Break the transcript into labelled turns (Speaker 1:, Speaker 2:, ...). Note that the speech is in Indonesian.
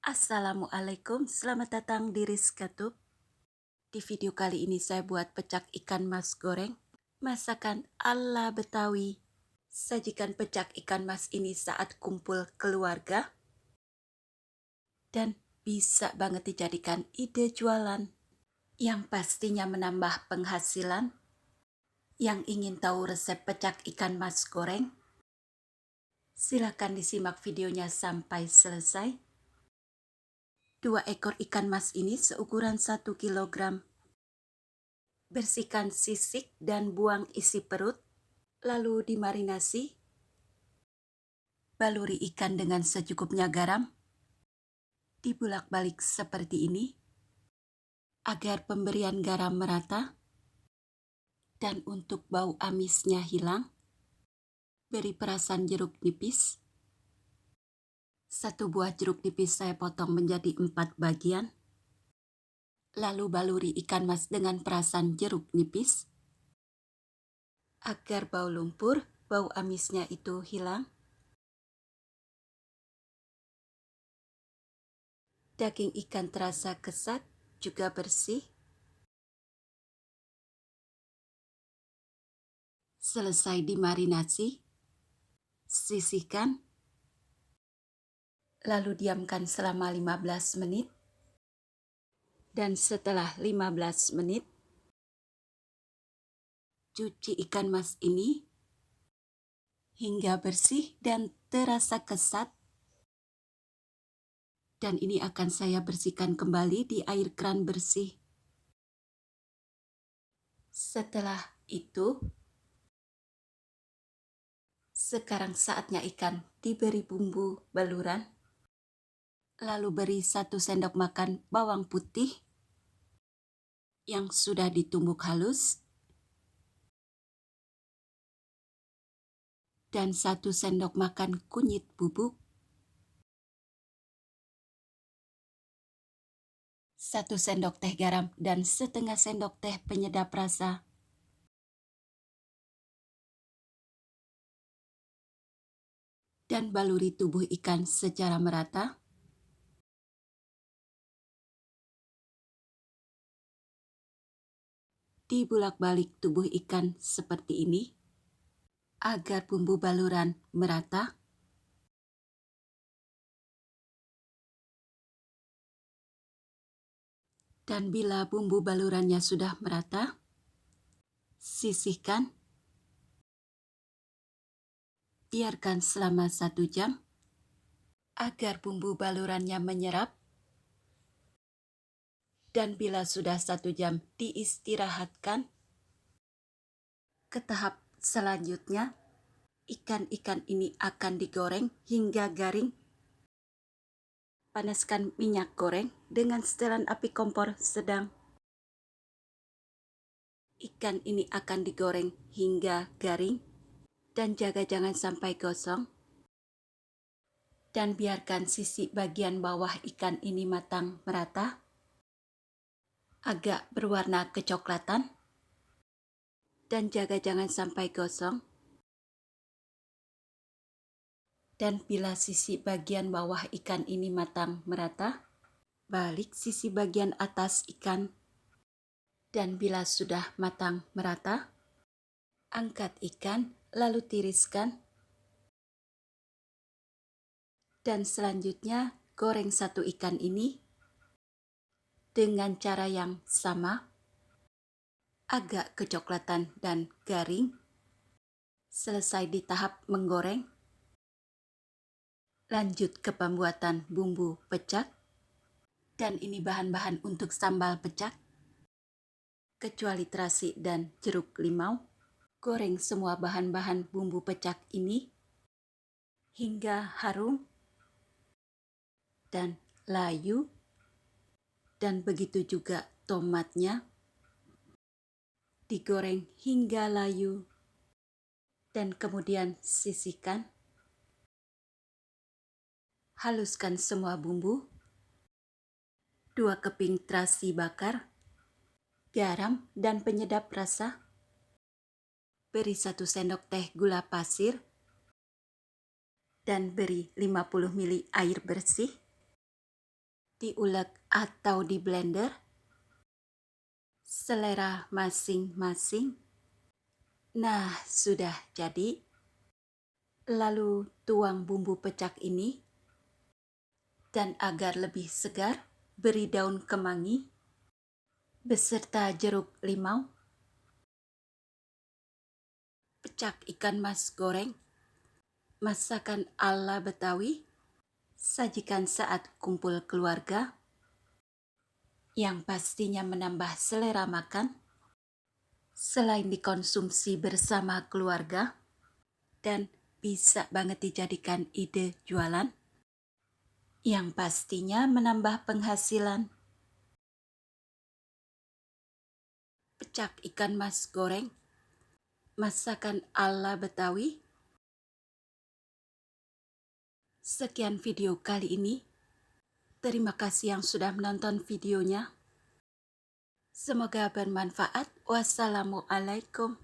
Speaker 1: Assalamualaikum, selamat datang di Rizka Tube. Di video kali ini saya buat pecak ikan mas goreng, masakan ala Betawi. Sajikan pecak ikan mas ini saat kumpul keluarga dan bisa banget dijadikan ide jualan yang pastinya menambah penghasilan. Yang ingin tahu resep pecak ikan mas goreng? Silakan disimak videonya sampai selesai. 2 ekor ikan mas ini seukuran 1 kilogram. Bersihkan sisik dan buang isi perut, lalu dimarinasi. Baluri ikan dengan secukupnya garam. Dibulak-balik seperti ini, agar pemberian garam merata. Dan untuk bau amisnya hilang, beri perasan jeruk nipis. 1 buah jeruk nipis saya potong menjadi 4 bagian. Lalu baluri ikan mas dengan perasan jeruk nipis, agar bau lumpur, bau amisnya itu hilang. Daging ikan terasa kesat, juga bersih. Selesai dimarinasi, sisihkan, lalu diamkan selama 15 menit. Dan setelah 15 menit, cuci ikan mas ini hingga bersih dan terasa kesat. Dan ini akan saya bersihkan kembali di air keran bersih. Setelah itu, sekarang saatnya ikan diberi bumbu baluran. Lalu beri 1 sendok makan bawang putih yang sudah ditumbuk halus. Dan 1 sendok makan kunyit bubuk. 1 sendok teh garam dan setengah sendok teh penyedap rasa. Dan baluri tubuh ikan secara merata. Dibulak-balik tubuh ikan seperti ini, agar bumbu baluran merata. Dan bila bumbu balurannya sudah merata, sisihkan. Biarkan selama 1 jam, agar bumbu balurannya menyerap. Dan bila sudah 1 jam diistirahatkan, ke tahap selanjutnya, ikan-ikan ini akan digoreng hingga garing. Panaskan minyak goreng dengan setelan api kompor sedang. Ikan ini akan digoreng hingga garing dan jaga jangan sampai gosong. Dan biarkan sisi bagian bawah ikan ini matang merata, agak berwarna kecoklatan, dan jaga jangan sampai gosong. Dan bila sisi bagian bawah ikan ini matang merata, balik sisi bagian atas ikan. Dan bila sudah matang merata, angkat ikan lalu tiriskan. Dan selanjutnya goreng 1 ikan ini dengan cara yang sama, agak kecoklatan dan garing. Selesai di tahap menggoreng, lanjut ke pembuatan bumbu pecak. Dan ini bahan-bahan untuk sambal pecak, kecuali terasi dan jeruk limau. Goreng semua bahan-bahan bumbu pecak ini hingga harum dan layu. Dan begitu juga tomatnya, digoreng hingga layu. Dan kemudian sisihkan. Haluskan semua bumbu. 2 keping terasi bakar, garam dan penyedap rasa. Beri 1 sendok teh gula pasir. Dan beri 50 ml air bersih. diulek atau di blender, selera masing-masing. Nah, sudah jadi. Lalu tuang bumbu pecak ini, dan agar lebih segar, beri daun kemangi beserta jeruk limau. Pecak ikan mas goreng, masakan ala Betawi, sajikan saat kumpul keluarga, yang pastinya menambah selera makan, selain dikonsumsi bersama keluarga, dan bisa banget dijadikan ide jualan, yang pastinya menambah penghasilan. Pecak ikan mas goreng, masakan ala Betawi. Sekian video kali ini. Terima kasih yang sudah menonton videonya. Semoga bermanfaat. Wassalamualaikum.